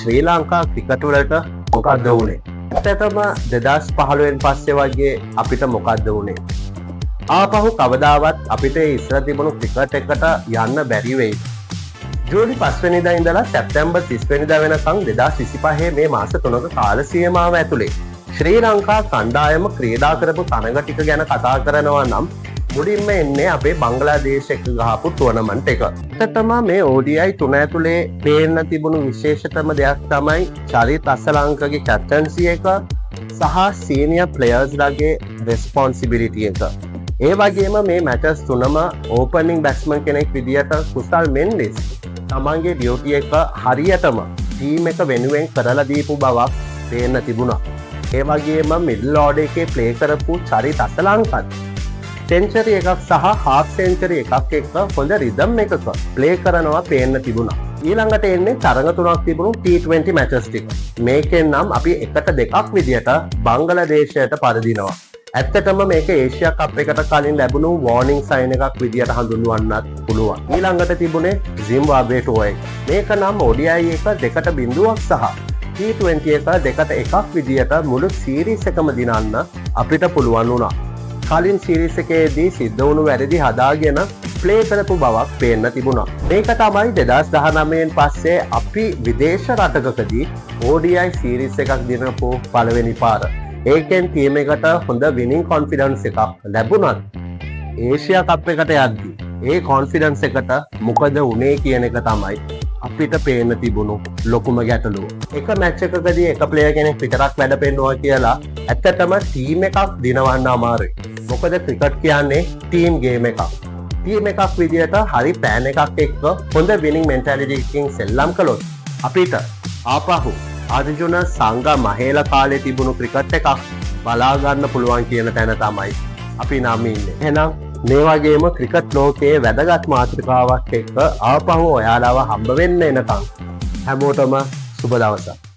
ශ්‍රී Lanka cricket වලට මොකක්ද වුනේ? ඇත්තටම 2015 පස්සේ වගේ අපිට මොකක්ද වුනේ? ආපහු කවදාවත් අපිට ඉස්සර තිබුණු ක්‍රිකට් එකට යන්න බැරි වෙයි. ජූලි 5 වෙනිදා ඉඳලා සැප්තැම්බර් 30 වෙනිදා වෙනකන් 2025 මේ මාස 3ක කාල සීමාව ඇතුලේ ශ්‍රී ලංකා කණ්ඩායම ක්‍රීඩා කරපු තරඟ ටික ගැන කතා කරනවා නම් මුලින්ම එන්නේ අපේ බංගලාදේශ එක ගහපු ටුර්නමන්ට් එක. ඇත්තටම මේ ODI 3 ඇතුලේ පේන්න තිබුණු විශේෂතම දෙයක් තමයි චරිත් අසලංකගේ කැප්ටන්සි එක සහ සීනියර් ප්ලේයර්ස් ලගේ රෙස්පොන්සිබිලිටි එක. ඒ වගේම මේ මැචස් තුනම ඕපනිං බැට්ස්මන් කෙනෙක් විදියට කුසල් මෙන්ඩිස් තමන්ගේ ඩියුටි එක හරියටම ටීම් එක වෙනුවෙන් කරලා දීපු බවක් පේන්න තිබුණා. ඒ වගේම මිඩල් ඕඩර් එකේ ප්ලේ කරපු චරිත් අසලංකත් සෙන්චරි එකක් සහ හාෆ් සෙන්චරි එකක් එක්ක හොඳ රිදම් එකක ප්ලේ කරනවා පේන්න තිබුණා. ඊළඟට එන්නේ තරඟ තුනක් තිබුණු T20 මැචස් ටික. මේකෙන් නම් අපි එකට දෙකක් විදියට බංගලාදේශයට පරදිනවා. ඇත්තටම මේක ඒෂියා කප් එකට කලින් ලැබුණු වෝර්නිං සයින් එකක් විදියට හඳුන්වන්නත් පුළුවන්. ඊළඟට තිබුණේ Zimbabwe tour එක. මේක නම් ODI එක 2-0ක් සහ T20 එක 2-1ක් විදියට මුළු සීරීස් එකම දිනන්න අපිට පුළුවන් වුණා. කලින් සීරීස් එකේදී සිද්ධ වුණු වැරදි හදාගෙන ප්ලේ කරපු බවක් පේන්න තිබුණා. මේක තමයි 2019න් පස්සේ අපි විදේශ රටකදී ODI සීරීස් එකක් දිනපු පළවෙනි පාර. ඒකෙන් ටීම් එකට හොඳ විනිං කොන්ෆිඩන්ස් එකක් ලැබුණත් ඒෂියා කප් එකට යද්දී ඒ කොන්ෆිඩන්ස් එකට මොකද වුනේ කියන එක තමයි අපිට පේන්න තිබුණු ලොකුම ගැටලුව. එක මැච් එකකදී එක ප්ලේයර් කෙනෙක් විතරක් වැඩ පෙන්නවා කියලා ඇත්තටම ටීම් එකක් දිනවන්න අමාරුයි. මොකද ක්‍රිකට් කියන්නේ ටීම් ගේම් එකක්. ටීම් එකක් විදියට හරි ප්ලෑන් එකක් එක්ක හොඳ විනිං මෙන්ටැලිටි එකකින් සෙල්ලම් කළොත් අපිට ආපහු අර්ජුන සංග මහේල කාලේ තිබුණු ක්‍රිකට් එකක් බලා ගන්න පුළුවන් කියන තැන තමයි අපි නම් ඉන්නේ. එහෙනම් මේ වගේම ක්‍රිකට් ලෝකයේ වැදගත් මාතෘකාවක් එක්ක ආපහු ඔයාලව හම්බ වෙන්න එනකම් හැමෝටම සුබ දවසක්.